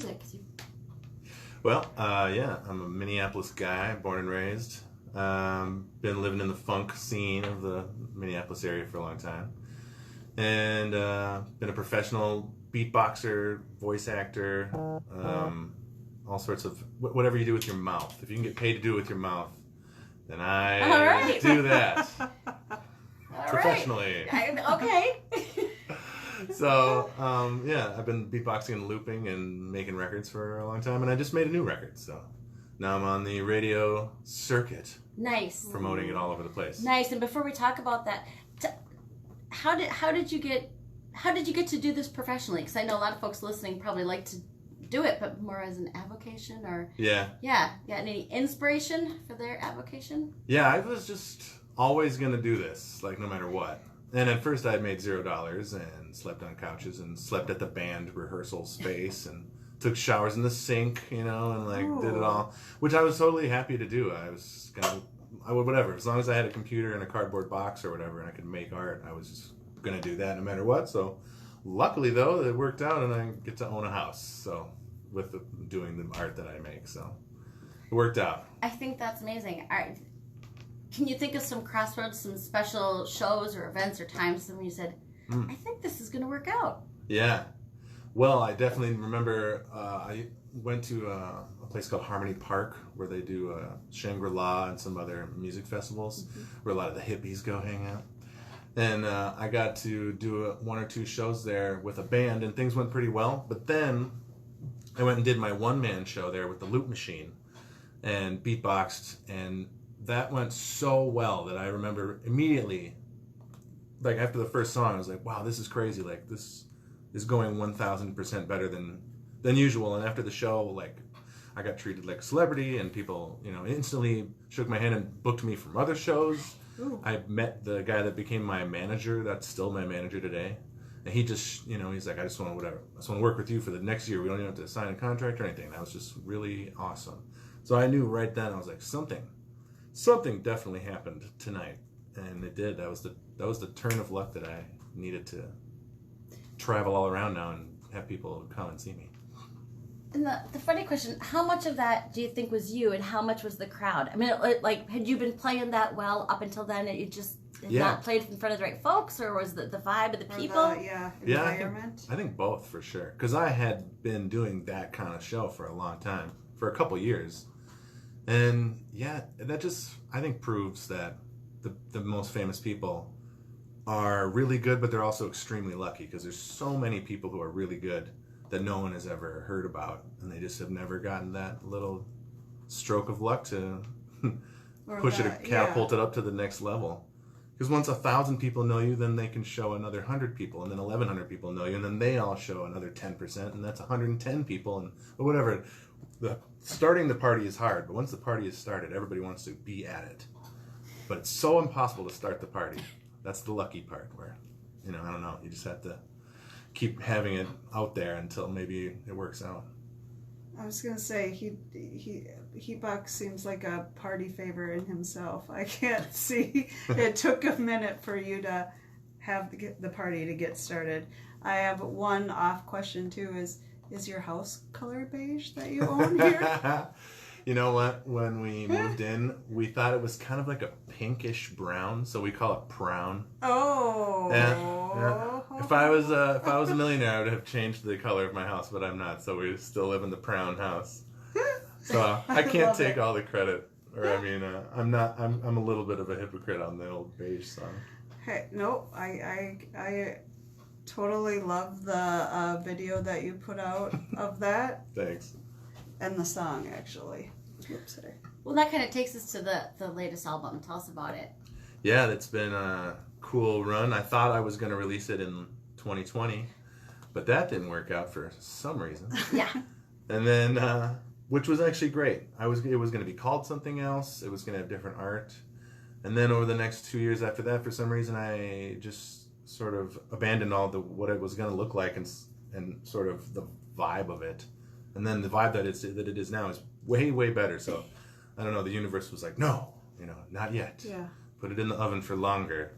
music? Well, yeah, I'm a Minneapolis guy, born and raised. Been living in the funk scene of the Minneapolis area for a long time. And been a professional beatboxer, voice actor, all sorts of whatever you do with your mouth. If you can get paid to do it with your mouth, then I do that professionally. Right. Okay. So, yeah, I've been beatboxing and looping and making records for a long time, and I just made a new record, so now I'm on the radio circuit. Nice. Promoting it all over the place. Nice. And before we talk about that, how did you get to do this professionally? Because I know a lot of folks listening probably like to do it, but more as an avocation or... Yeah. Yeah. Any inspiration for their avocation? Yeah, I was just always going to do this, like no matter what. And at first I made $0 and slept on couches and slept at the band rehearsal space and took showers in the sink, you know, and like did it all, which I was totally happy to do. I would whatever, as long as I had a computer and a cardboard box or whatever and I could make art, I was just going to do that no matter what. So luckily though, it worked out and I get to own a house. So with doing the art that I make, so it worked out. I think that's amazing. Can you think of some crossroads, some special shows or events or times when you said, I think this is going to work out? Yeah. Well, I definitely remember I went to a place called Harmony Park where they do Shangri-La and some other music festivals where a lot of the hippies go hang out. And I got to do one or two shows there with a band and things went pretty well. But then I went and did my one-man show there with the loop machine and beatboxed, and that went so well that I remember immediately, like after the first song, I was like, wow, this is crazy. Like this is going 1,000% better than usual. And after the show, like I got treated like a celebrity and people, you know, instantly shook my hand and booked me from other shows. Ooh. I met the guy that became my manager. That's still my manager today. And he just, you know, he's like, I just want to work with you for the next year. We don't even have to sign a contract or anything. That was just really awesome. So I knew right then, I was like, something definitely happened tonight. And it did. That was the turn of luck that I needed to travel all around now and have people come and see me. And the funny question, how much of that do you think was you and how much was the crowd? I mean, like, had you been playing that well up until then and you just not played in front of the right folks, or was the vibe of the people? Environment? I think both for sure. Because I had been doing that kind of show for a long time, for a couple years. And yeah, that just, I think, proves that the most famous people are really good, but they're also extremely lucky because there's so many people who are really good that no one has ever heard about, and they just have never gotten that little stroke of luck to push it or catapult it up to the next level. Because once 1,000 people know you, then they can show another 100 people, and then 1,100 people know you, and then they all show another 10%, and that's 110 people, and whatever. Starting the party is hard, but once the party is started, everybody wants to be at it. But it's so impossible to start the party. That's the lucky part where, you know, I don't know, you just have to keep having it out there until maybe it works out. I was going to say, Heatbox seems like a party favor in himself. I can't see. It took a minute for you to have the party to get started. I have one off question too, is your house color beige that you own here? You know what? When we moved in, we thought it was kind of like a pinkish brown, so we call it brown. Oh. Yeah. If I was a millionaire, I would have changed the color of my house, but I'm not. So we still live in the brown house. So I can't take all the credit, or I mean, I'm a little bit of a hypocrite on the old beige song. Hey, no, I totally love the video that you put out of that. Thanks. And the song, actually. Oops, sorry. Well, that kind of takes us to the latest album. Tell us about it. Yeah, that's been a cool run. I thought I was going to release it in 2020, but that didn't work out for some reason. Yeah. And then, which was actually great. It was going to be called something else. It was going to have different art. And then over the next 2 years after that, for some reason, I just sort of abandoned all what it was going to look like and sort of the vibe of it. And then the vibe that it is now is way, way better. So, I don't know, the universe was like, no, not yet. Yeah. Put it in the oven for longer.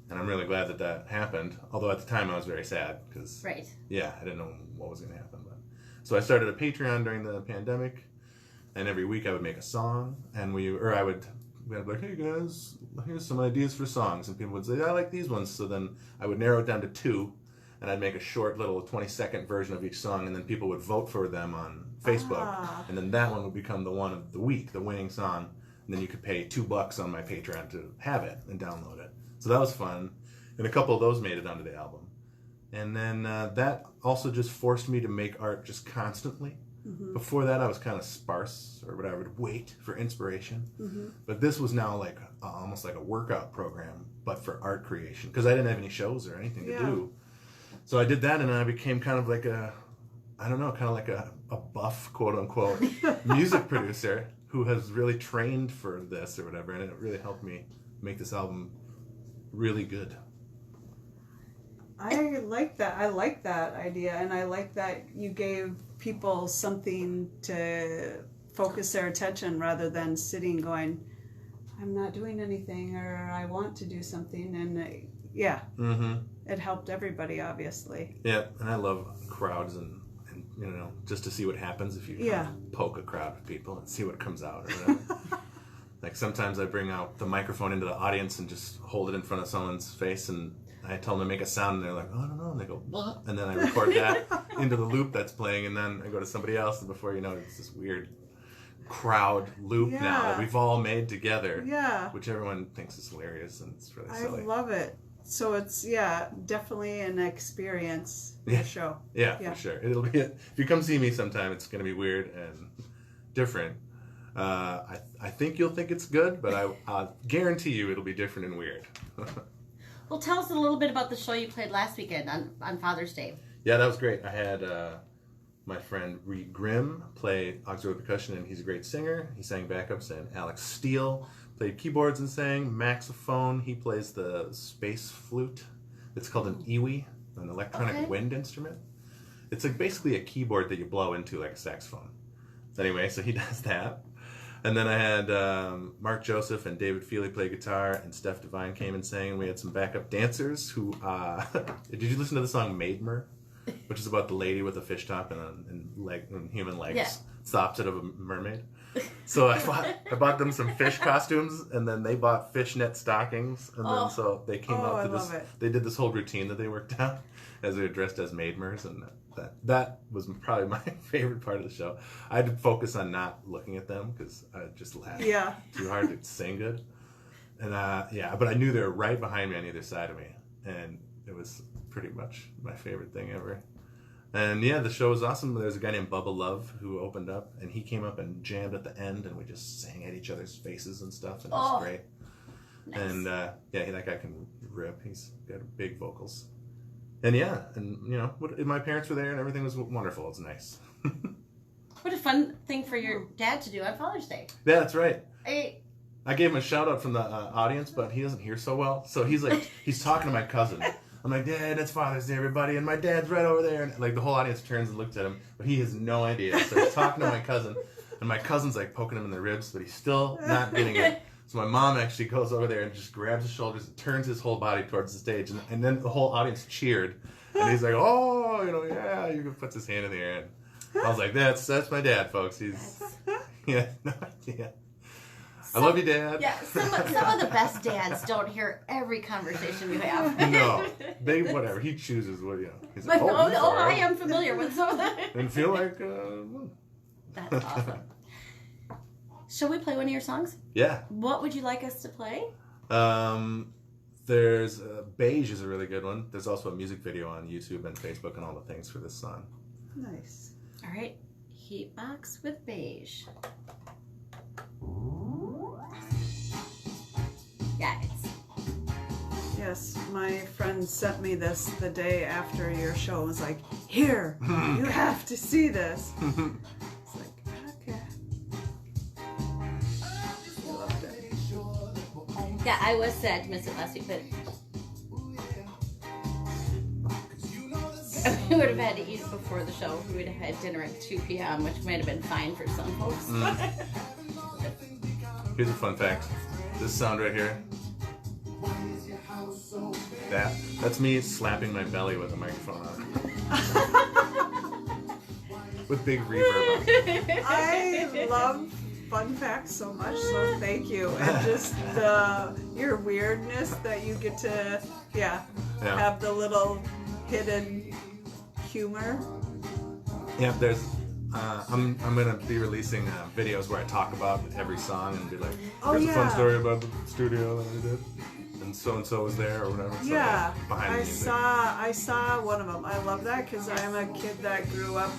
And I'm really glad that happened. Although at the time I was very sad because, right. Yeah, I didn't know what was going to happen. But So I started a Patreon during the pandemic, and every week I would make a song, and we would be like, hey guys, here's some ideas for songs, and people would say, I like these ones. So then I would narrow it down to 2, and I'd make a short little 20-second version of each song, and then people would vote for them on Facebook, and then that one would become the one of the week, the winning song, and then you could pay $2 on my Patreon to have it and download it. So that was fun, and a couple of those made it onto the album. And then that also just forced me to make art just constantly. Mm-hmm. Before that, I was kind of sparse, or I would wait for inspiration. Mm-hmm. But this was now like almost like a workout program, but for art creation, because I didn't have any shows or anything to do. So I did that, and then I became kind of like a buff, quote unquote, music producer who has really trained for this or whatever, and it really helped me make this album really good. I like that. I like that idea, and I like that you gave people something to focus their attention rather than sitting going, I'm not doing anything, or I want to do something, and it helped everybody, obviously. Yeah, and I love crowds and just to see what happens if you kind of poke a crowd of people and see what comes out or whatever. Like sometimes I bring out the microphone into the audience and just hold it in front of someone's face, and I tell them to make a sound, and they're like, oh, I don't know, and they go, what? And then I record that into the loop that's playing, and then I go to somebody else, and before you know it, it's this weird crowd loop now that we've all made together, which everyone thinks is hilarious, and it's really silly. I love it. So it's, definitely an experience, the show. Yeah, for sure. It'll be, if you come see me sometime, it's going to be weird and different. I think you'll think it's good, but I guarantee you it'll be different and weird. Well, tell us a little bit about the show you played last weekend on Father's Day. Yeah, that was great. I had my friend Reed Grimm play auxiliary percussion, and he's a great singer. He sang backups, and Alex Steele played keyboards and sang. Maxophone, he plays the space flute. It's called an iwi, an electronic wind instrument. It's basically a keyboard that you blow into like a saxophone. So anyway, so he does that. And then I had Mark Joseph and David Feely play guitar, and Steph Devine came and sang, and we had some backup dancers who... did you listen to the song Maidmer? Which is about the lady with a fish top and human legs. Stops it of a mermaid. So I bought them some fish costumes, and then they bought fishnet stockings, and then so they came out to this. They did this whole routine that they worked out as they were dressed as maidmers, and that was probably my favorite part of the show. I had to focus on not looking at them because I just laughed too hard to sing good, and but I knew they were right behind me on either side of me, and it was pretty much my favorite thing ever. And the show was awesome. There was a guy named Bubba Love who opened up, and he came up and jammed at the end, and we just sang at each other's faces and stuff, and it was great. Nice. And that guy can rip. He's got big vocals. And my parents were there, and everything was wonderful. It was nice. What a fun thing for your dad to do on Father's Day. Yeah, that's right. I gave him a shout out from the audience, but he doesn't hear so well. So he's talking to my cousin. I'm like, Dad, it's Father's Day, everybody, and my dad's right over there. And like the whole audience turns and looks at him, but he has no idea. So he's talking to my cousin, and my cousin's like poking him in the ribs, but he's still not getting it. So my mom actually goes over there and just grabs his shoulders and turns his whole body towards the stage, and then the whole audience cheered, and he's like, oh, you puts his hand in the air. And I was like, that's my dad, folks. He's no idea. I love you, Dad. Yeah, some of the best dads don't hear every conversation you have. No, whatever. He chooses what, He's like, I am familiar with some of that. And feel like, That's awesome. Shall we play one of your songs? Yeah. What would you like us to play? There's Beige is a really good one. There's also a music video on YouTube and Facebook and all the things for this song. Nice. All right, Heatbox with Beige. Yes, my friend sent me this the day after your show and was like, here, you have to see this. It's like, okay. I loved it. Yeah, I was sad to miss it last week, but we would have had to eat before the show. We would have had dinner at 2 p.m., which might have been fine for some folks. Here's a fun fact. This sound right here. That's me slapping my belly with a microphone on it. with big reverb on it. I love fun facts so much, so thank you. And just your weirdness that you get to, have the little hidden humor. Yeah, there's. I'm gonna be releasing videos where I talk about every song and be like, here's a fun story about the studio that I did, and so was there or whatever. So, Yeah, behind the music. I saw one of them. I love that because I'm a kid that grew up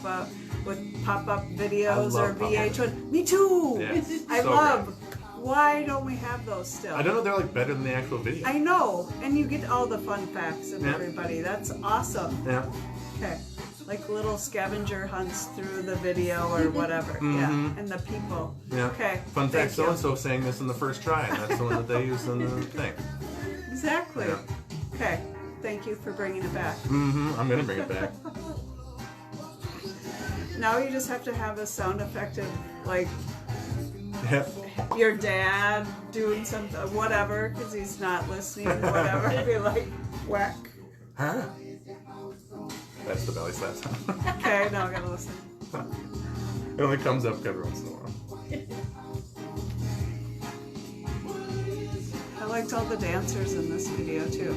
with pop-up videos or VH1. Me too. Yeah, I so love. great. Why don't we have those still? I don't know. They're like better than the actual video. I know, and you get all the fun facts of everybody. That's awesome. Yeah. Okay. Like little scavenger hunts through the video or whatever. Yeah. And the people. Yeah. Okay. Fun fact, so-and-so sang this in the first try, and that's the one that they used in the thing. Exactly. Yeah. Okay. Thank you for bringing it back. I'm going to bring it back. Now you just have to have a sound effect of, like, Yep. your dad doing something, whatever, because he's not listening, whatever. Be like, whack. Huh? That's the belly slap sound. Okay, now I gotta listen. It only comes up every once in a while. I liked all the dancers in this video, too.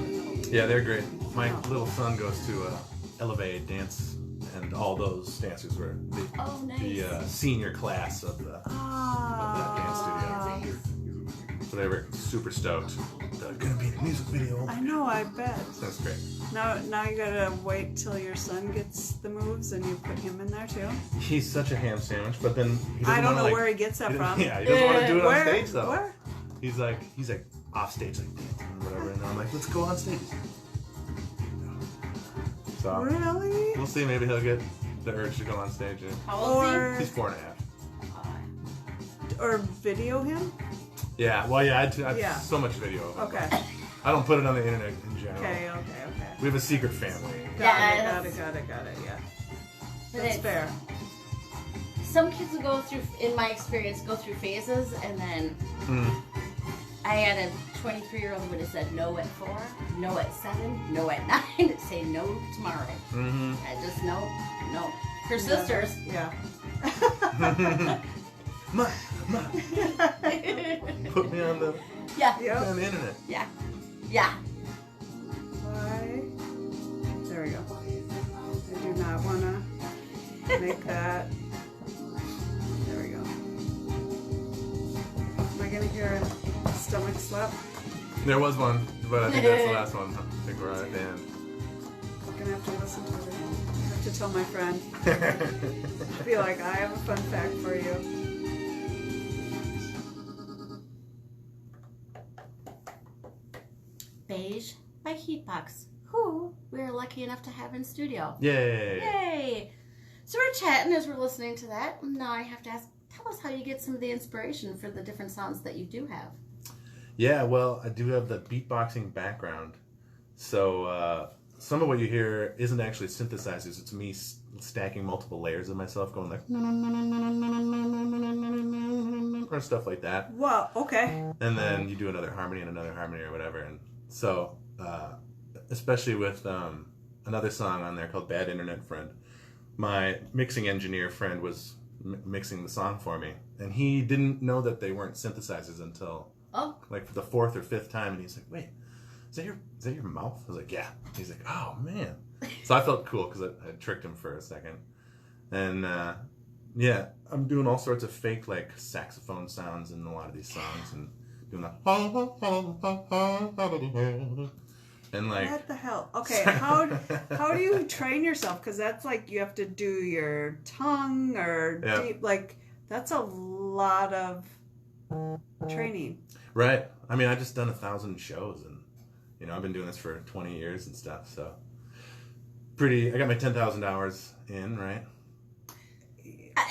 Yeah, they're great. My little son goes to Elevate Dance, and all those dancers were the senior class of the dance studio. So they were super stoked. They're gonna be in a music video. I know, I bet. That's great. Now you gotta wait till your son gets the moves and you put him in there too. He's such a ham sandwich, but then he doesn't I don't know wanna, where he gets that from. Yeah, he doesn't want to do it on stage though. Where? He's like off stage like dancing or whatever, and I'm like, let's go on stage. So Really? we'll see. Maybe he'll get the urge to go on stage. How old is He's 4.5. Or video him? Yeah. Well, yeah. I have so much video of him. Okay. I don't put it on the internet in general. Okay. We have a secret family. Got it, yeah. That's fair. Some kids will go through, in my experience, go through phases, and then I had a 23-year-old who would have said no at 4, no at 7, no at 9, say no tomorrow. I just no. Her sisters. Yeah. Ma. Put me on the on the internet. Yeah. Why? There we go. I do not want to make that. There we go. Am I going to hear a stomach slap? There was one, but I think that's the last one. I think we're at the end. I'm going to have to listen to it. I have to tell my friend. Be like, I have a fun fact for you. Beige by Heatbox, who we're lucky enough to have in studio. Yay! So we're chatting as we're listening to that. Now I have to ask, tell us how you get some of the inspiration for the different sounds that you do have. Yeah, well, I do have the beatboxing background. So some of what you hear isn't actually synthesizers. It's me stacking multiple layers of myself going like... or stuff like that. Well, okay. And then you do another harmony and another harmony or whatever. And so, especially with another song on there called Bad Internet Friend, my mixing engineer friend was mixing the song for me. And he didn't know that they weren't synthesizers until like for the 4th or 5th time. And he's like, wait, is that your mouth? I was like, yeah. He's like, oh, man. So I felt cool because I tricked him for a second. And yeah, I'm doing all sorts of fake like saxophone sounds in a lot of these songs and doing that. And like, what the hell? Okay, how do you train yourself? Because that's like you have to do your tongue or deep, like that's a lot of training. Right. I mean, I just done 1,000 shows, and you know, I've been doing this for 20 years and stuff. So I got my 10,000 hours in, right?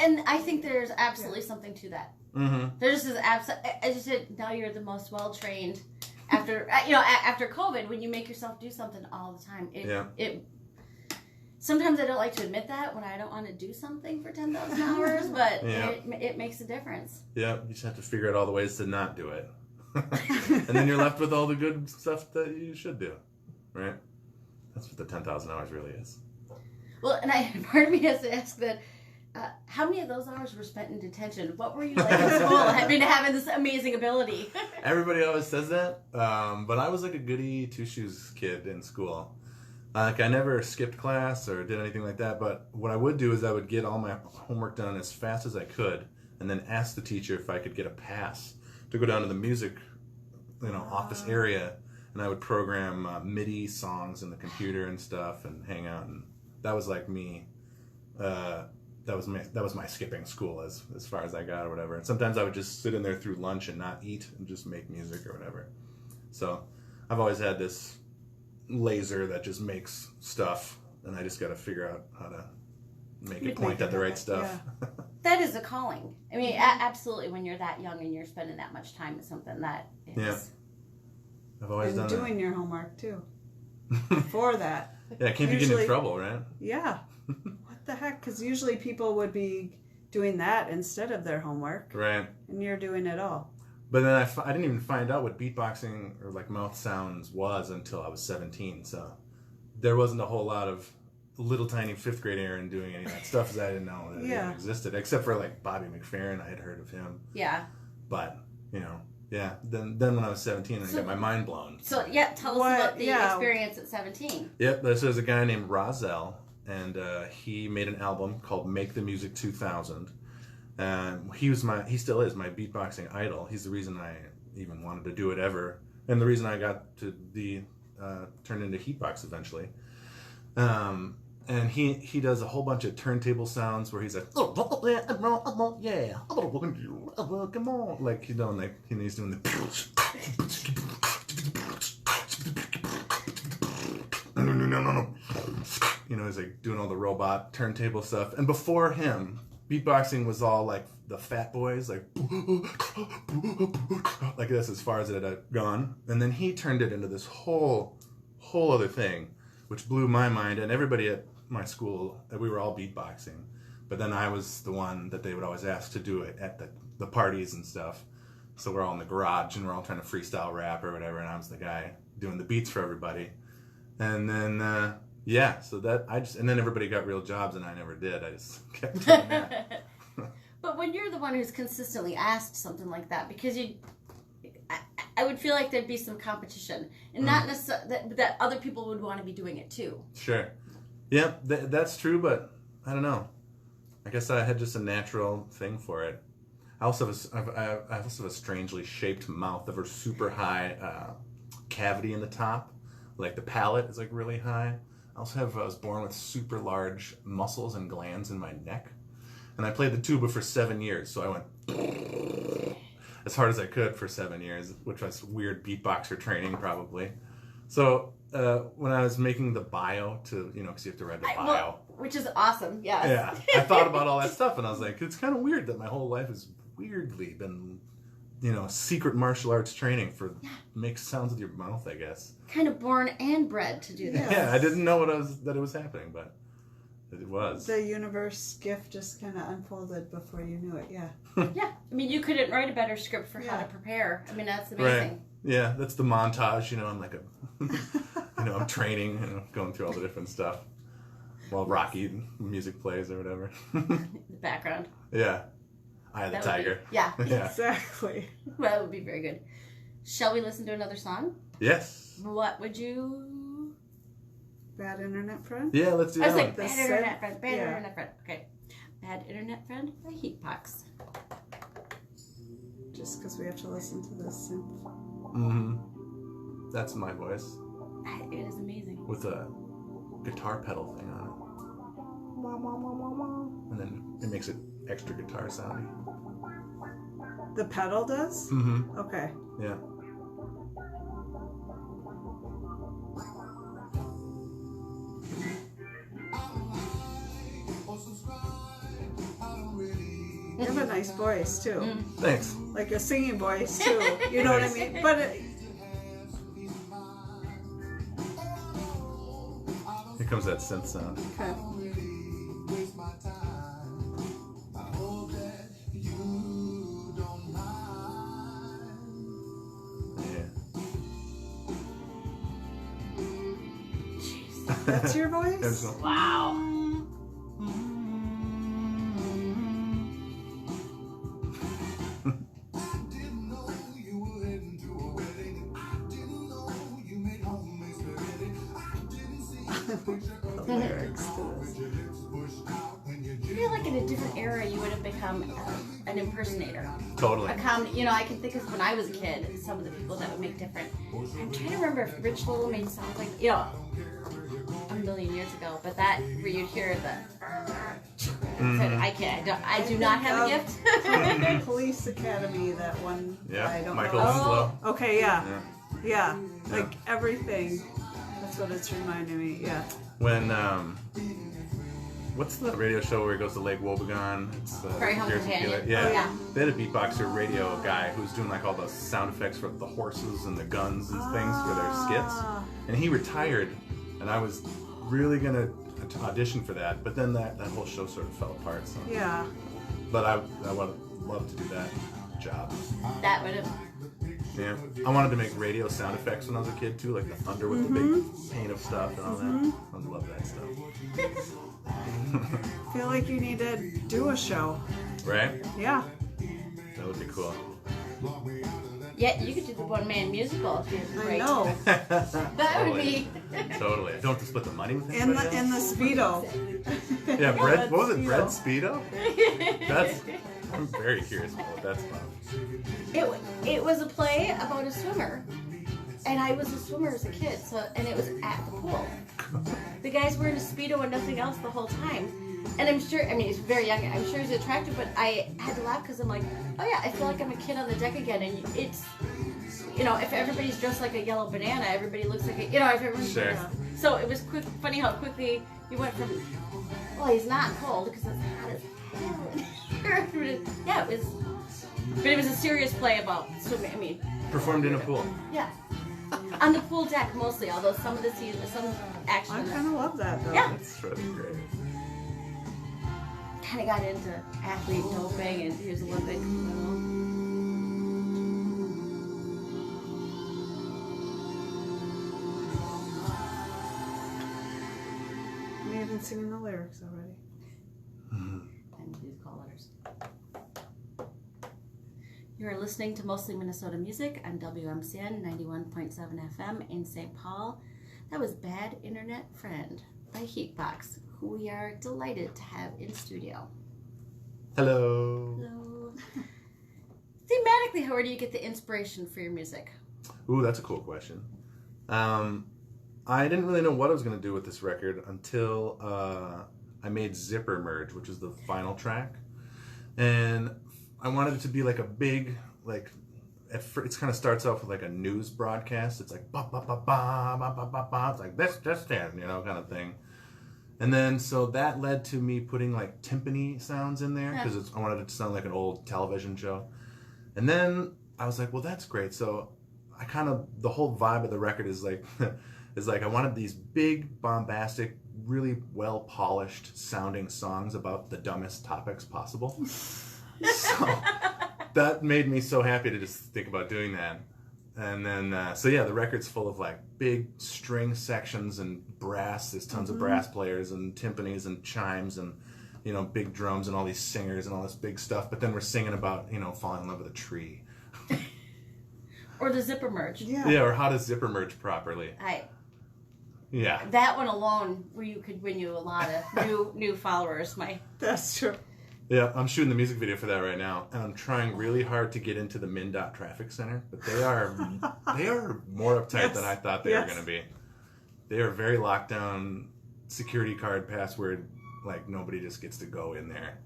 And I think there's absolutely something to that. Mm-hmm. There just is absolutely. As you said, now you're the most well trained. After after COVID, when you make yourself do something all the time, it. Sometimes I don't like to admit that when I don't want to do something for 10,000 hours, but it makes a difference. Yeah, you just have to figure out all the ways to not do it, and then you're left with all the good stuff that you should do, right? That's what the 10,000 hours really is. Well, and part of me has to ask that. How many of those hours were spent in detention? What were you like in school? Having this amazing ability. Everybody always says that, but I was like a goody two-shoes kid in school. Like I never skipped class or did anything like that, but what I would do is I would get all my homework done as fast as I could and then ask the teacher if I could get a pass to go down to the music, office area, and I would program MIDI songs in the computer and stuff and hang out, and that was like me. That was my skipping school as far as I got or whatever. And sometimes I would just sit in there through lunch and not eat and just make music or whatever. So I've always had this laser that just makes stuff, and I just got to figure out how to make it point at the right stuff. Yeah. That is a calling. I mean, absolutely. When you're that young and you're spending that much time with something, that is. Yeah. I've always done doing that. your homework too. Before that. Yeah, it can't be getting in trouble, right? Yeah. What the heck? Because usually people would be doing that instead of their homework. Right. And you're doing it all. But then I didn't even find out what beatboxing or like mouth sounds was until I was 17. So there wasn't a whole lot of little tiny fifth grade Aaron doing any of that stuff, because I didn't know that it even existed, except for like Bobby McFerrin. I had heard of him. Yeah. But yeah. Then when I was 17, I got my mind blown. So tell us about the experience at 17. Yep. This is a guy named Rozelle, and he made an album called Make the Music 2000. He still is my beatboxing idol. He's the reason I even wanted to do it ever, and the reason I got to be turned into Heatbox eventually. And he does a whole bunch of turntable sounds where he's like, yeah, come on, like he's doing the he's like doing all the robot turntable stuff. And before him, beatboxing was all like the Fat Boys, like this as far as it had gone. And then he turned it into this whole other thing, which blew my mind. And everybody at my school, we were all beatboxing. But then I was the one that they would always ask to do it at the parties and stuff. So we're all in the garage and we're all trying to freestyle rap or whatever. And I was the guy doing the beats for everybody. And then, and then everybody got real jobs and I never did. I just kept doing that. But when you're the one who's consistently asked something like that, because I would feel like there'd be some competition, and not necessarily that other people would want to be doing it too. Sure. Yeah, that's true, but I don't know. I guess I had just a natural thing for it. I also have a strangely shaped mouth. I have a super high cavity in the top. Like the palate is like really high. I was born with super large muscles and glands in my neck. And I played the tuba for 7 years, so I went as hard as I could for 7 years, which was weird beatboxer training probably. So when I was making the bio because you have to write the bio. Which is awesome, yes. Yeah, I thought about all that stuff and I was like, it's kind of weird that my whole life has weirdly been, secret martial arts training for make sounds with your mouth, I guess. Kind of born and bred to do that. Yeah, I didn't know that it was happening, but it was. The universe gift just kind of unfolded before you knew it, yeah. Yeah, I mean, you couldn't write a better script for how to prepare. I mean, that's amazing. Right. Yeah, that's the montage, I'm like I'm training, going through all the different stuff while Rocky music plays or whatever. The background. Yeah. Eye of the Tiger. Yeah. Exactly. Well, that would be very good. Shall we listen to another song? Yes. What would you... Bad Internet Friend? Yeah, let's do that. I was like, Bad Internet Friend, Bad Internet Friend. Okay. Bad Internet Friend by Heatbox. Just because we have to listen to this synth. Mm-hmm. That's my voice. It is amazing. With a guitar pedal thing on it. And then it makes it extra guitar sounding. The pedal does? Mm-hmm. Okay. Yeah. You have a nice voice, too. Thanks. Like a singing voice, too. You know what I mean? But Here comes that synth sound. Okay. Yeah. That's your voice? Wow. the lyrics to this. I feel like in a different era you would have become an impersonator. Totally. A comedy, you know, I can think of when I was a kid, some of the people that would make different. I'm trying to remember if Rich Little made songs like, you know, a million years ago, but that where you'd hear the. I do not have a gift. Police Academy, that one. Yeah, I don't Michael know. Winslow. Okay, yeah, like everything. That's what it's reminding me. Yeah. When what's the radio show where he goes to Lake Wobegon? It's Prairie Home Jersey Companion. Killer. Yeah. Oh, yeah. They had a beatboxer radio guy who's doing like all the sound effects for the horses and the guns and things for their skits. And he retired, and I was really gonna audition for that, but then that whole show sort of fell apart. So. Yeah. But I would love to do that job. That would have. Yeah. I wanted to make radio sound effects when I was a kid too, like the thunder with the big paint of stuff and all that. I love that stuff. I feel like you need to do a show. Right? Yeah. That would be cool. Yeah, you could do the one-man musical if you had the I right. know. That would be. Totally. I don't have to split the money with In anybody the else? Speedo. Yeah, bread. What was it? Speedo. Bread Speedo? That's. I'm very curious about what that's about. It was a play about a swimmer, and I was a swimmer as a kid. So, and it was at the pool. The guys were in a Speedo and nothing else the whole time. And I'm sure, I mean, he's very young. I'm sure he's attractive, but I had to laugh because I'm like, oh yeah, I feel like I'm a kid on the deck again. And it's, you know, if everybody's dressed like a yellow banana, everybody looks like a, you know, if everyone's. Sure. So it was funny how quickly you went from, well, he's not cold because it's hot as hell. Yeah, it was, but it was a serious play about swimming. I mean, Performed in a pool. yeah. On the pool deck mostly, although some of the scenes, some action. I kind of love that though. Yeah. That's really great. Kind of got into athlete doping and he was Olympic. We haven't seen the lyrics already. And these call letters. You are listening to Mostly Minnesota Music on WMCN 91.7 FM in St. Paul. That was Bad Internet Friend by Heatbox, who we are delighted to have in studio. Hello. Hello. Thematically, where do you get the inspiration for your music? Ooh, that's a cool question. I didn't really know what I was going to do with this record until I made Zipper Merge, which is the final track. And I wanted it to be like a big, like, it kind of starts off with like a news broadcast. It's like, ba ba ba ba ba ba ba ba. It's like this, you know, kind of thing. And then, so that led to me putting like timpani sounds in there because I wanted it to sound like an old television show. And then I was like, well, that's great. So I kind of, the whole vibe of the record is like, I wanted these big, bombastic, really well polished sounding songs about the dumbest topics possible. So that made me so happy to just think about doing that. And then, so yeah, the record's full of like big string sections and brass. There's tons of brass players and timpanis and chimes and, you know, big drums and all these singers and all this big stuff. But then we're singing about, you know, falling in love with a tree. Or the Zipper Merge. Yeah, or how to zipper merge properly. Yeah. That one alone, where you could win you a lot of new followers. That's true. Yeah, I'm shooting the music video for that right now, and I'm trying really hard to get into the MnDOT traffic center, but they are more uptight than I thought they were going to be. They are very locked down, security card, password, like nobody just gets to go in there.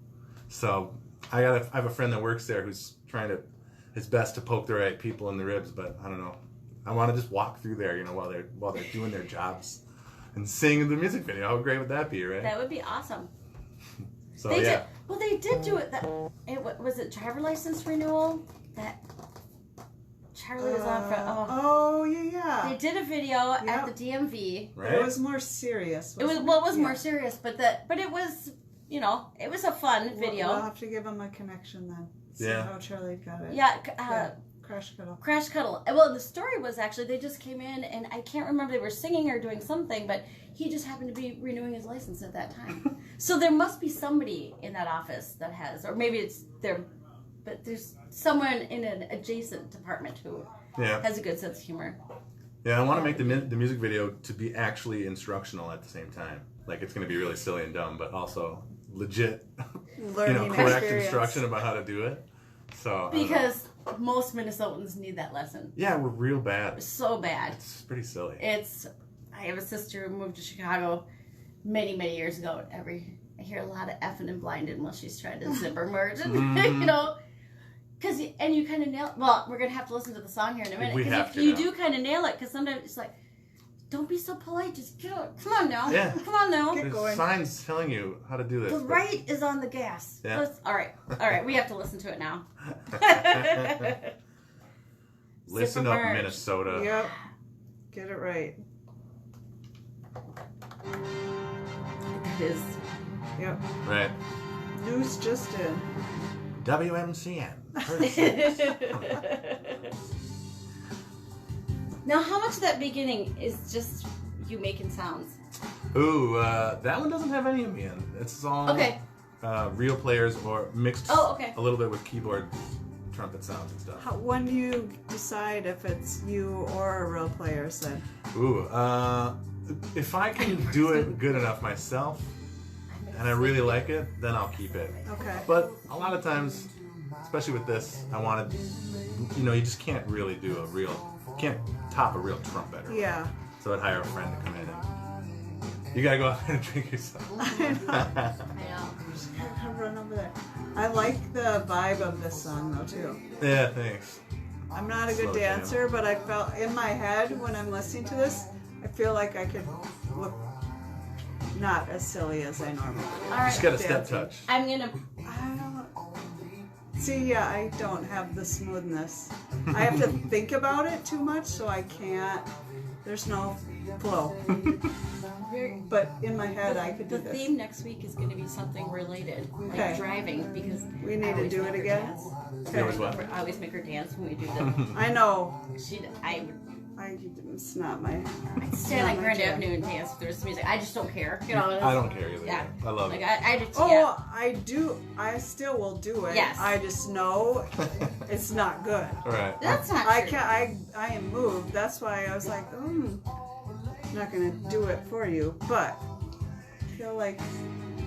So I have a friend that works there who's trying his best to poke the right people in the ribs, but I don't know. I want to just walk through there, you know, while they're doing their jobs and sing the music video. How great would that be, right? That would be awesome. So they yeah. They did do it. Was it driver license renewal that Charlie was on for? Yeah. They did a video at the DMV. Right? It was more serious. It was more serious, but it was, you know, it was a fun video. We'll have to give him a connection then. See how Charlie got it. Yeah. Crash Cuddle. Crash Cuddle. Well, the story was actually they just came in and I can't remember they were singing or doing something, but he just happened to be renewing his license at that time. So there must be somebody in that office that has, or maybe it's there, but there's someone in an adjacent department who has a good sense of humor. Yeah, I want to make the music video to be actually instructional at the same time. Like it's going to be really silly and dumb, but also legit, Learning correct experience. instruction about how to do it. So Because most Minnesotans need that lesson. yeah, we're real bad. So bad. It's pretty silly. I have a sister who moved to Chicago many, many years ago. I hear a lot of effing and blinding while she's trying to zipper merge. And, because you kind of nail. Well, we're gonna have to listen to the song here in a minute. Because you do kind of nail it. Because sometimes it's like, don't be so polite. Just get on. Come on now. Yeah. Come on now. Get going. Signs telling you how to do this. The right is on the gas. Yeah. All right. We have to listen to it now. Listen Zipper up, merge. Minnesota. Yep. Get it right. It is. Yep. Right. News just in. WMCN. Now, how much of that beginning is just you making sounds? Ooh, that one doesn't have any of me in. It's all Okay. real players or mixed Oh, okay. a little bit with keyboard trumpet sounds and stuff. When do you decide if it's you or a real player said? Ooh, if I can do it good enough myself and I really like it, then I'll keep it. Okay. But a lot of times, especially with this, I wanted, you just can't really do can't top a real trumpeter. Yeah. So I'd hire a friend to come in and you gotta go out there and drink yourself. I know. I know. Just gotta run over there. I like the vibe of this song though too. Yeah, thanks. I'm not a good Slow jam. dancer, but I felt in my head when I'm listening to this, I feel like I could look not as silly as I normally do. All right. Just got a step Dancing. touch. I'm gonna. I don't. See, yeah, I don't have the smoothness. I have to think about it too much, so I can't. There's no flow. But in my head, I could do The this. theme next week is going to be something related, Okay. like driving, because We need I to always do make it her again? dance. There was what? I always make her dance when we do the. I know. It's not my. I stand on my Grand jam. Avenue and dance if there's music. I just don't care. I don't care either. Yeah. I love Like it. I just. Oh, Yeah. I do. I still will do it. Yes. I just know it's not good. All right. That's not I true. can't. I am moved. That's why I was like, I'm not gonna do it for you. But I feel like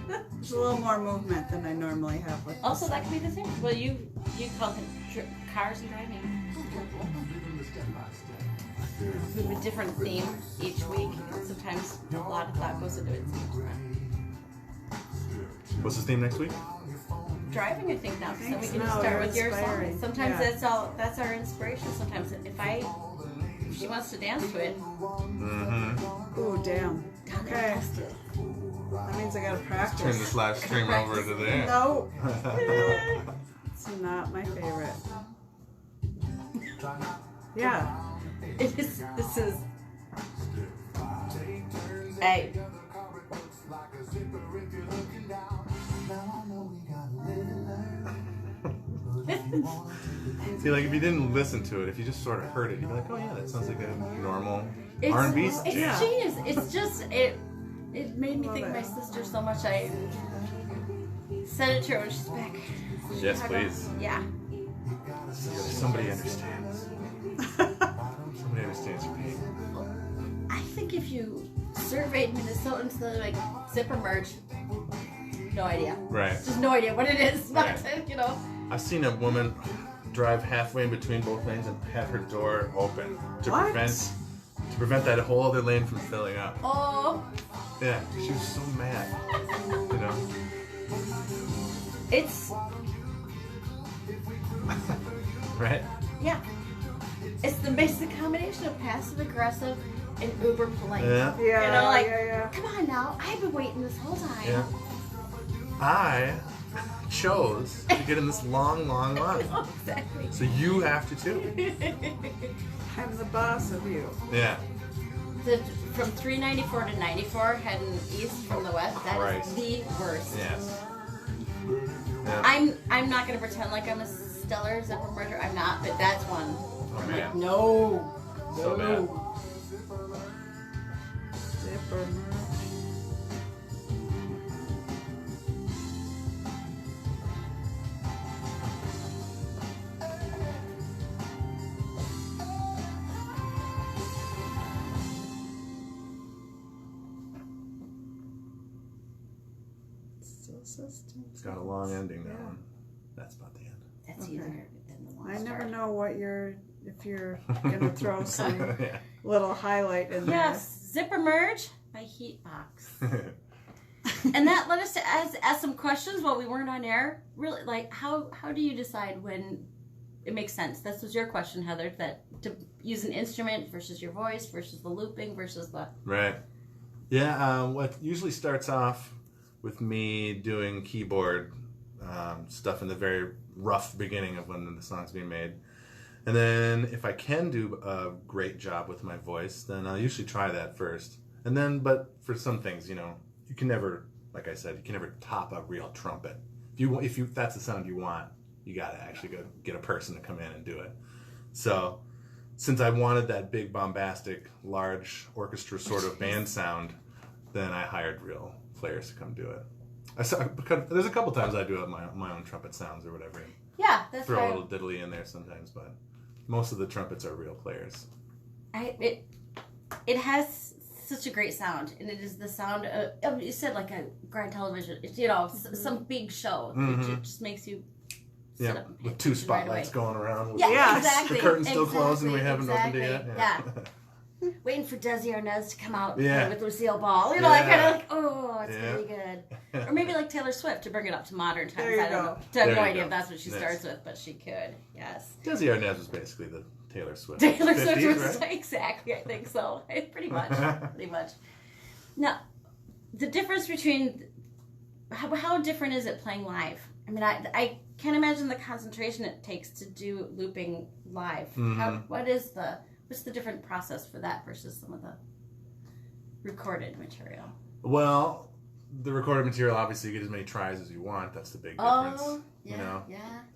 there's a little more movement than I normally have with. Also, this. that could be the same. Well, you call them cars and driving. We have a different theme each week. Sometimes a lot of thought goes into it. What's the theme next week? Driving, I think now. So we Thanks, can no, just start you're with your inspiring. song. Sometimes Yeah. that's our inspiration. Sometimes if she wants to dance to it, Mm-hmm. Ooh, damn. God, Okay. that's it. That means I gotta Turn practice. this live stream over to there. No, it's not my favorite. Yeah. It is. This is. Hey. See, like if you didn't listen to it, if you just sort of heard it, you'd be like, oh yeah, that sounds like a normal It's, R&B it's jam. genius. It's just it made me Love think of it. my sister so much. I sent it to her when she's back. Yes, Chicago. please. Yeah. Somebody understands. Somebody understands your pain. I think if you surveyed Minnesotans, they're like zipper merge. No idea. Right. Just no idea what it is. Right. But, I've seen a woman drive halfway in between both lanes and have her door open to What? prevent that whole other lane from filling up. Oh, Yeah, she was so mad. You know. it's Right? yeah. It's the basic combination of passive aggressive and uber polite. Yeah. Yeah, You know, like, yeah. come on now, I've been waiting this whole time. Yeah. I chose to get in this long, long line. Exactly. So you have to too. I'm the boss of you. Yeah. From 394 to 94 heading east from the west, that Christ. is the worst. Yes. Yeah. I'm not gonna pretend like I'm a stellar zipper merger. I'm not, but that's one. Oh I'm man. like, no. So bad. Zipper merge. It's got a long ending, that one. That's about the end. That's easier than the long I never start. know what if you're going to throw some little highlight in there. Yes, Zipper Merge by Heatbox. And that led us to ask some questions while we weren't on air. Really, like, how do you decide when it makes sense? This was your question, Heather, that to use an instrument versus your voice versus the looping versus the... Right. Yeah, what usually starts off with me doing keyboard stuff in the very rough beginning of when the song's being made. And then if I can do a great job with my voice, then I'll usually try that first. And then, but for some things, you can never, like I said, you can never top a real trumpet. If that's the sound you want, you got to actually go get a person to come in and do it. So since I wanted that big, bombastic, large orchestra sort of band sound, then I hired real players to come do it. Because there's a couple times I do my own trumpet sounds or whatever. Yeah, that's throw right. a little diddly in there sometimes, but most of the trumpets are real players. It has such a great sound, and it is the sound of, you said like a grand television, some big show. Mm-hmm. It just makes you sit up with two spotlights right going around. Yeah, exactly. The curtain's still closed and we haven't opened it yet. Yeah. Waiting for Desi Arnaz to come out with Lucille Ball. That kind of like, oh, it's really good. Or maybe like Taylor Swift, to bring it up to modern times. There you I don't go. know. I have no idea if that's what she starts with, but she could. Yes. Desi Arnaz was basically the Taylor Swift. Taylor Swift 50s, was right? Exactly. I think so. Pretty much. Now, the difference between how different is it playing live? I mean, I can't imagine the concentration it takes to do looping live. Mm-hmm. What's the different process for that versus some of the recorded material? Well, the recorded material, obviously you get as many tries as you want. That's the big difference. Yeah.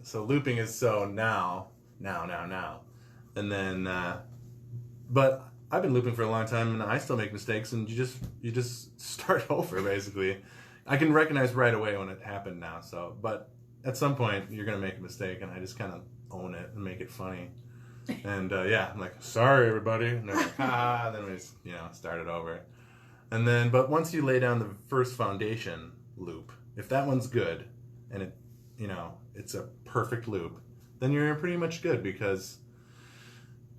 So looping is so now. And then, but I've been looping for a long time and I still make mistakes, and you just start over basically. I can recognize right away when it happened now. So, but at some point you're going to make a mistake, and I just kind of own it and make it funny. And I'm like, sorry everybody, and they're like, and then we just, start it over. And then, but once you lay down the first foundation loop, if that one's good and it, it's a perfect loop, then you're pretty much good, because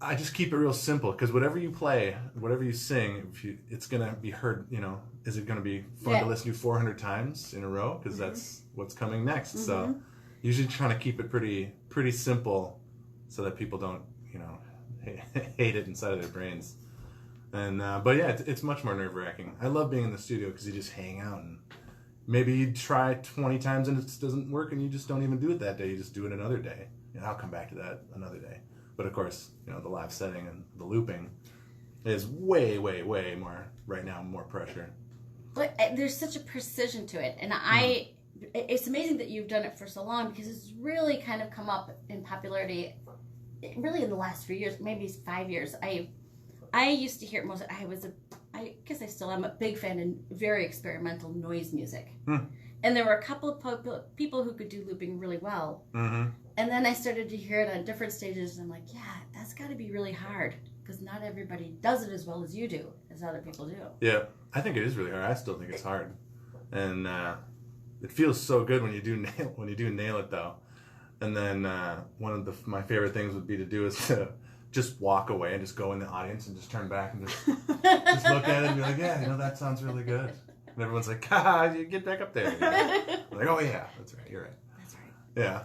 I just keep it real simple, because whatever you play, whatever you sing, it's going to be heard, is it going to be fun to listen to 400 times in a row? Because that's what's coming next. Mm-hmm. So usually trying to keep it pretty simple so that people don't, hate it inside of their brains. And, but yeah, it's much more nerve-wracking. I love being in the studio because you just hang out, and maybe you try 20 times and it just doesn't work, and you just don't even do it that day. You just do it another day. And I'll come back to that another day. But of course, the live setting and the looping is way, way, way more, right now, more pressure. But there's such a precision to it. And it's amazing that you've done it for so long, because it's really kind of come up in popularity really in the last few years, maybe 5 years. I used to hear it most. I guess I still am a big fan of very experimental noise music. And there were a couple of people who could do looping really well. Mm-hmm. And then I started to hear it on different stages, and I'm like, yeah, that's got to be really hard, because not everybody does it as well as you do, as other people do. Yeah, I think it is really hard. I still think it's hard, and it feels so good when you do nail it though. And then one of my favorite things would be to do is to just walk away and just go in the audience and just turn back and just look at it and be like, yeah, that sounds really good. And everyone's like, you get back up there. I'm like, oh yeah, that's right, you're right. That's right. Yeah.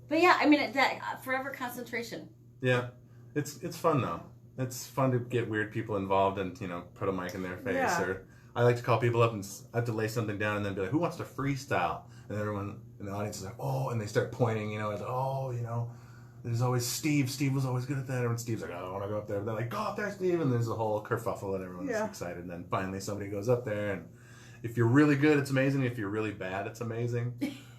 But yeah, I mean, that forever concentration. Yeah, it's fun though. It's fun to get weird people involved and put a mic in their face. Yeah. Or I like to call people up and I have to lay something down and then be like, who wants to freestyle? And everyone in the audience is like, oh, and they start pointing, there's always Steve. Steve was always good at that. And Steve's like, I don't want to go up there. They're like, go up there, Steve. And there's a whole kerfuffle and everyone's excited. And then finally somebody goes up there, and if you're really good, it's amazing. If you're really bad, it's amazing.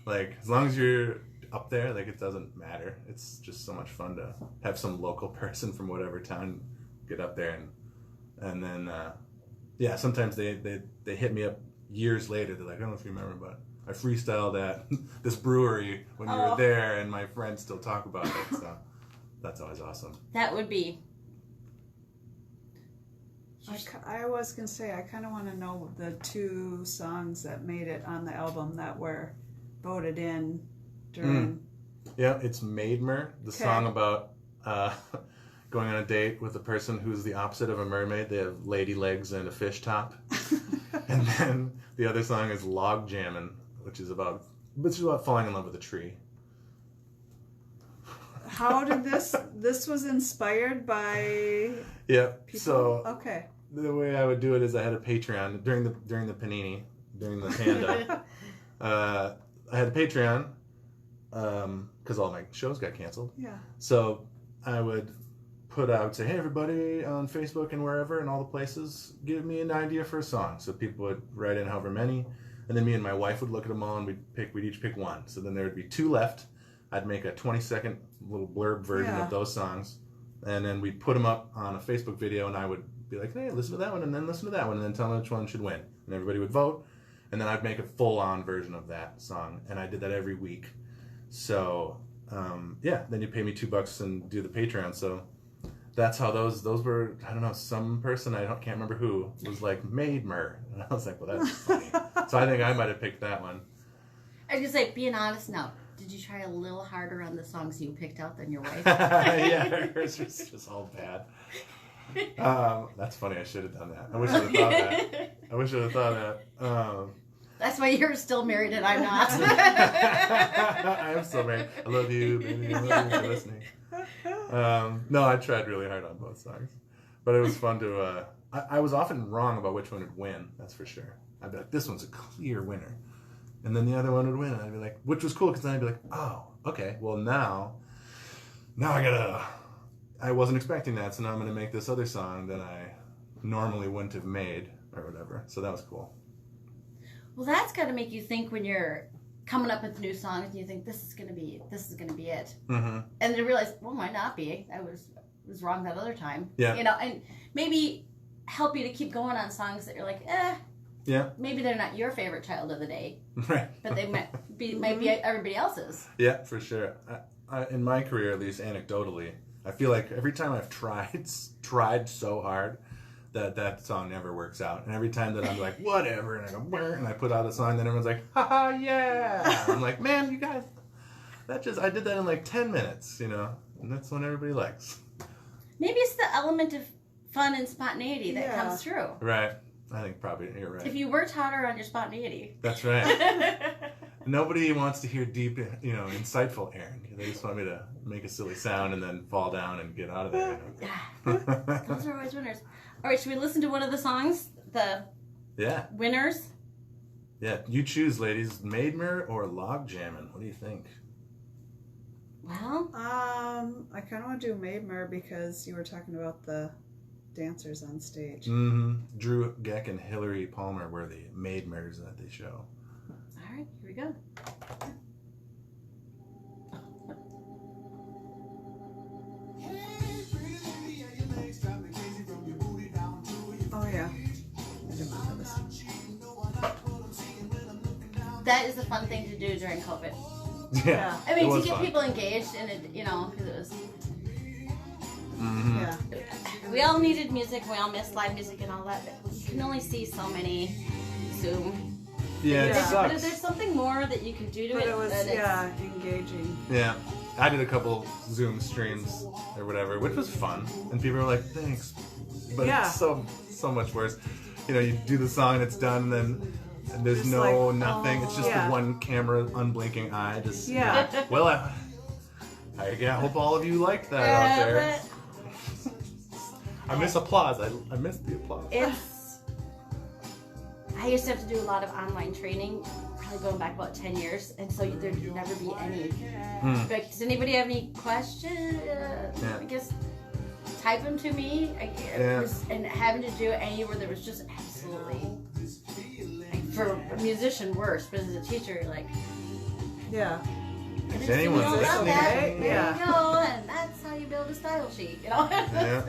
Like, as long as you're up there, like, it doesn't matter. It's just so much fun to have some local person from whatever town get up there, and then sometimes they hit me up years later. They're like, I don't know if you remember, but I freestyled at this brewery when you were there, and my friends still talk about it. So that's always awesome. That would be I was going to say, I kind of want to know the 2 songs that made it on the album that were voted in during... Yeah, it's Maidmer, the song about going on a date with a person who's the opposite of a mermaid. They have lady legs and a fish top. And then the other song is Log Jammin', which is about falling in love with a tree. How did this was inspired by Yep. people? So okay. The way I would do it is I had a Patreon during the Panini, during the Panda. I had a Patreon because all my shows got canceled. Yeah. So I would say, hey, everybody on Facebook and wherever and all the places, give me an idea for a song. So people would write in however many, and then me and my wife would look at them all, and we'd each pick one. So then there would be 2 left. I'd make a 20-second little blurb version of those songs, and then we'd put them up on a Facebook video, and I would be like, hey, listen to that one, and then listen to that one, and then tell them which one should win. And everybody would vote, and then I'd make a full-on version of that song, and I did that every week. So, then you pay me $2 and do the Patreon. So that's how those were. I don't know, some person, can't remember who, was like, Maidmer. And I was like, well, that's funny. So I think I might have picked that one. I was going to say, being honest now, did you try a little harder on the songs you picked out than your wife? Yeah, hers was just all bad. That's funny. I should have done that. I wish I'd have thought that. That's why you're still married and I'm not. I am still married. I love you, baby. I love you for listening. No, I tried really hard on both songs. But it was fun to... I was often wrong about which one would win, that's for sure. I'd be like, this one's a clear winner. And then the other one would win. And I'd be like, which was cool, because then I'd be like, oh, okay, well now I wasn't expecting that, so now I'm going to make this other song that I normally wouldn't have made, or whatever. So that was cool. Well, that's got to make you think when you're coming up with new songs and you think this is gonna be it, mm-hmm. and then you realize, well, might not be. I was wrong that other time. Yeah. And maybe help you to keep going on songs that you're like, yeah. Maybe they're not your favorite child of the day, right? But they might be everybody else's. Yeah, for sure. I, in my career, at least anecdotally, I feel like every time I've tried so hard, that song never works out. And every time that I'm like, whatever, and I go, Brr, and I put out a song, then everyone's like, haha, yeah. I'm like, man, you guys, I did that in like 10 minutes, and that's what everybody likes. Maybe it's the element of fun and spontaneity that comes through. Right. I think probably you're right. If you worked harder on your spontaneity. That's right. Nobody wants to hear deep, insightful, Aaron. They just want me to make a silly sound and then fall down and get out of there. Those are always winners. All right, should we listen to one of the songs? The winners? Yeah, you choose, ladies. Maidmer or Log Jammin'? What do you think? Well, I kind of want to do Maidmer because you were talking about the dancers on stage. Mm-hmm. Drew Geck and Hillary Palmer were the Maidmers that they show. All right, here we go. Oh yeah, I remember this. That is a fun thing to do during COVID. Yeah. I mean, to get fun. people engaged in it, because it was. Mm-hmm. Yeah. We all needed music. We all missed live music and all that. But you can only see so many Zoom. Yeah, it Yeah. sucks. But there's something more that you can do to But it. it was and engaging. Yeah. I did a couple Zoom streams or whatever, which was fun. And people were like, thanks. But it's so much worse. You do the song and it's done, and there's Just nothing. It's just Yeah. the one camera, unblinking eye. Just Yeah. Well, I hope all of you liked that out there. I miss applause. I missed the applause. I used to have to do a lot of online training, probably going back about 10 years, and so there'd never be any. Like, does anybody have any questions? I guess type them to me. And having to do any where there was just absolutely, like, for a musician worse, but as a teacher, you're like, Yeah. Is anyone listening? There Yeah. you go, and that's how you build a style sheet, Yeah.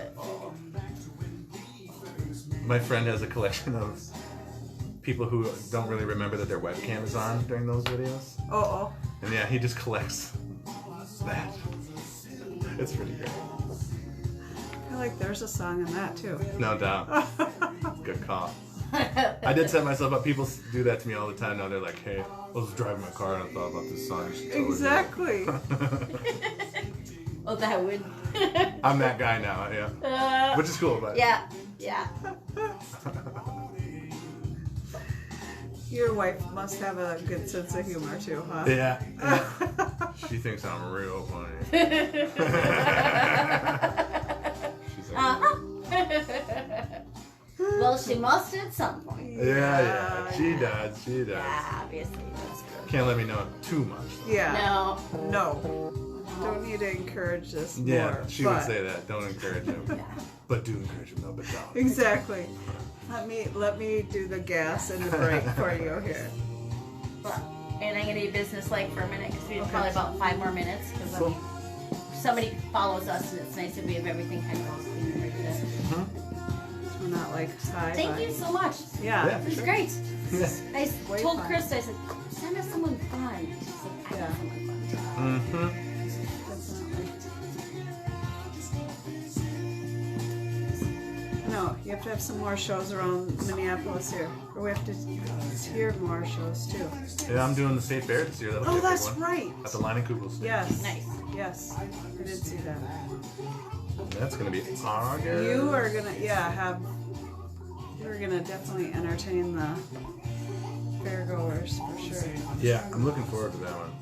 My friend has a collection of people who don't really remember that their webcam is on during those videos. Oh. And yeah, he just collects that. It's pretty great. feel like there's a song in that too. No doubt. Good call. I did set myself up. People do that to me all the time. Now they're like, "Hey, I was driving my car and I thought about this song." You should totally Exactly. Oh, that would. I'm that guy now, yeah. Which is cool, but Yeah, yeah. Your wife must have a good sense of humor too, huh? Yeah. She thinks I'm real funny. She's like, Well, she must at some point. yeah. She does. Yeah, obviously. That's good. Can't let me know too much. Yeah. No. Don't need to encourage this more. Yeah, she would say that. Don't encourage him. Yeah. But do encourage him, though, but don't. Exactly. Let me do the gas and the brake for you here. Well, and I'm going to be business-like for a minute because we have probably about 5 more minutes because Cool. somebody follows us and it's nice if we have everything kind of all clean and ready to... We're not like hi. Thank you so much. Yeah. It was great. Yeah. I Way told fun. Chris, I said, send us someone fun. She's like, I got someone fun. Mm-hmm. Definitely. No, you have to have some more shows around Minneapolis here. Or we have to hear more shows too. Yeah, I'm doing the state fair this year. That'll be a Oh, big that's one. right. At the Leinenkugel stage. Yes. Nice. Yes. I did see that. That's going to be August. You're gonna definitely entertain the fairgoers for sure. Yeah, I'm looking forward to that one.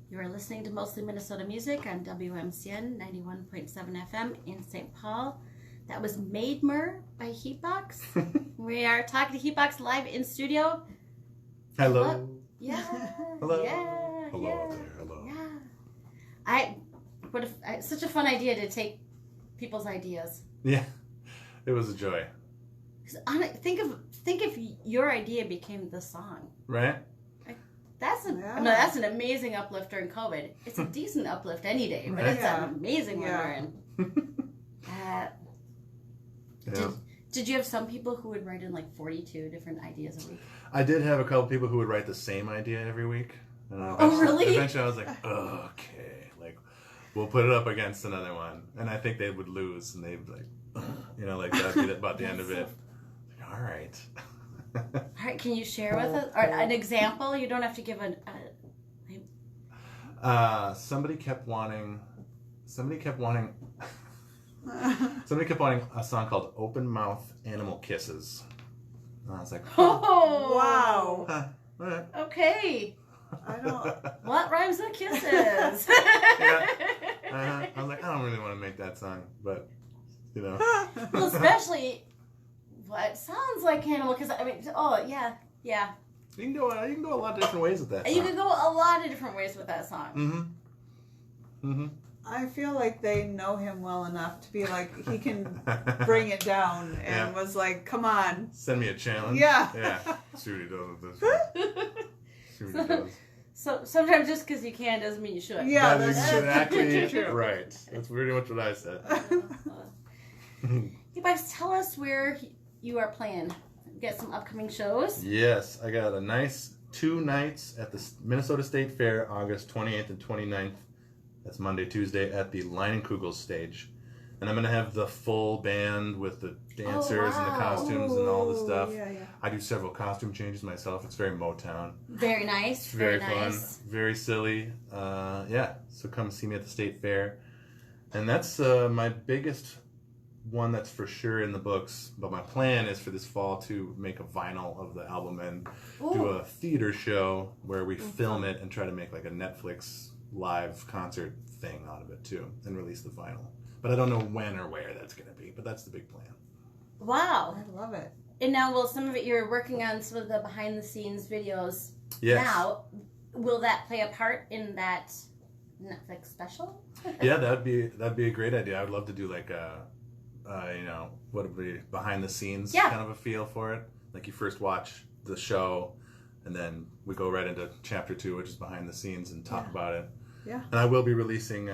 You are listening to Mostly Minnesota Music on WMCN 91.7 FM in St. Paul. That was Maidmer by Heatbox. We are talking to Heatbox live in studio. Hello. Yeah. Hello. Yeah. Hello yeah, there. Hello. Yeah. Such a fun idea to take people's ideas. Yeah, it was a joy. 'Cause think if your idea became the song. Right? That's an amazing uplift during COVID. It's a decent uplift any day, but it's an amazing one we're in. Did you have some people who would write in like 42 different ideas a week? I did have a couple people who would write the same idea every week. Really? Eventually I was like, okay, like, we'll put it up against another one. And I think they would lose, and they'd be like, like that'd be about the end of it. Like, all right. All right, can you share with us or an example? You don't have to give Somebody kept wanting a song called Open Mouth Animal Kisses. And I was like, Oh, Wow. all right. Okay. I don't. What rhymes with kisses? Yeah. I was like, I don't really want to make that song, but Well, especially what sounds like animal, because I mean, yeah. You can go a lot of different ways with that song. You could go a lot of different ways with that song. Mm-hmm. I feel like they know him well enough to be like he can bring it down, and was like, "Come on, Send me a challenge. Yeah. Yeah. See what he does with this one. See what he does. So sometimes just because you can doesn't mean you should. Yeah, That is that's exactly true. right. That's pretty much what I said. You guys tell us where you are playing. Get some upcoming shows. Yes, I got a nice 2 nights at the Minnesota State Fair, August 28th and 29th. That's Monday, Tuesday at the Leinenkugel stage. And I'm going to have the full band with the dancers and the costumes and all the stuff. Yeah. I do several costume changes myself. It's very Motown. Very nice. It's very nice. fun. Very silly. So come see me at the State Fair. And that's my biggest one that's for sure in the books. But my plan is for this fall to make a vinyl of the album and do a theater show where we film it and try to make like a Netflix live concert thing out of it too and release the vinyl. But I don't know when or where that's going to be, but that's the big plan. Wow. I love it. And now, some of it you're working on some of the behind the scenes videos. Yes. Now, will that play a part in that Netflix special? Yeah, that'd be a great idea. I would love to do like what would be behind the scenes kind of a feel for it. Like you first watch the show, and then we go right into chapter 2, which is behind the scenes, and talk about it. Yeah. And I will be releasing.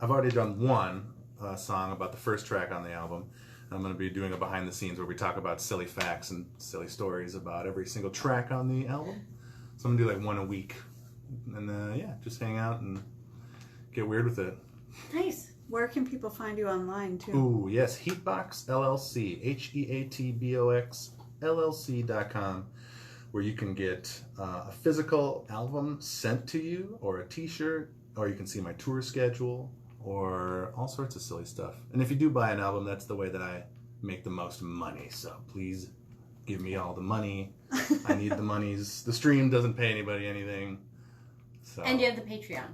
I've already done one song about the first track on the album. I'm going to be doing a behind the scenes where we talk about silly facts and silly stories about every single track on the album. So I'm going to do like one a week. And just hang out and get weird with it. Nice. Where can people find you online too? Ooh, yes. Heatbox LLC. Heatbox LLC.com, where you can get a physical album sent to you, or a t-shirt, or you can see my tour schedule, or all sorts of silly stuff. And if you do buy an album, that's the way that I make the most money. So please give me all the money. I need the monies. The stream doesn't pay anybody anything. So. And you have the Patreon.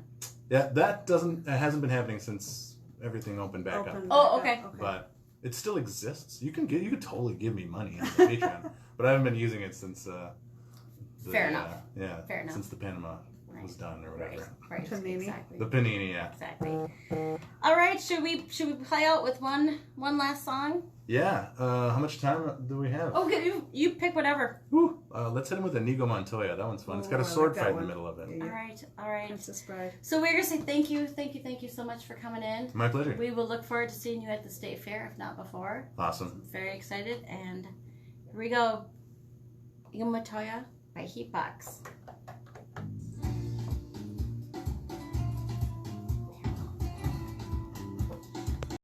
Yeah, it hasn't been happening since everything opened back up. Oh, okay. But it still exists. You could totally give me money on the Patreon, but I haven't been using it since Fair enough. Fair enough. Since the Panama was done or whatever. Right. Panini. Exactly. The Panini, yeah. Exactly. All right. Should we play out with one last song? Yeah. How much time do we have? Okay, you pick whatever. Woo. Let's hit him with Inigo Montoya. That one's fun. It's got a sword fight in the middle of it. Yeah. All right. Princess Bride. So we're gonna say thank you so much for coming in. My pleasure. We will look forward to seeing you at the State Fair, if not before. Awesome. I'm very excited, and here we go. Inigo Montoya by Heatbox.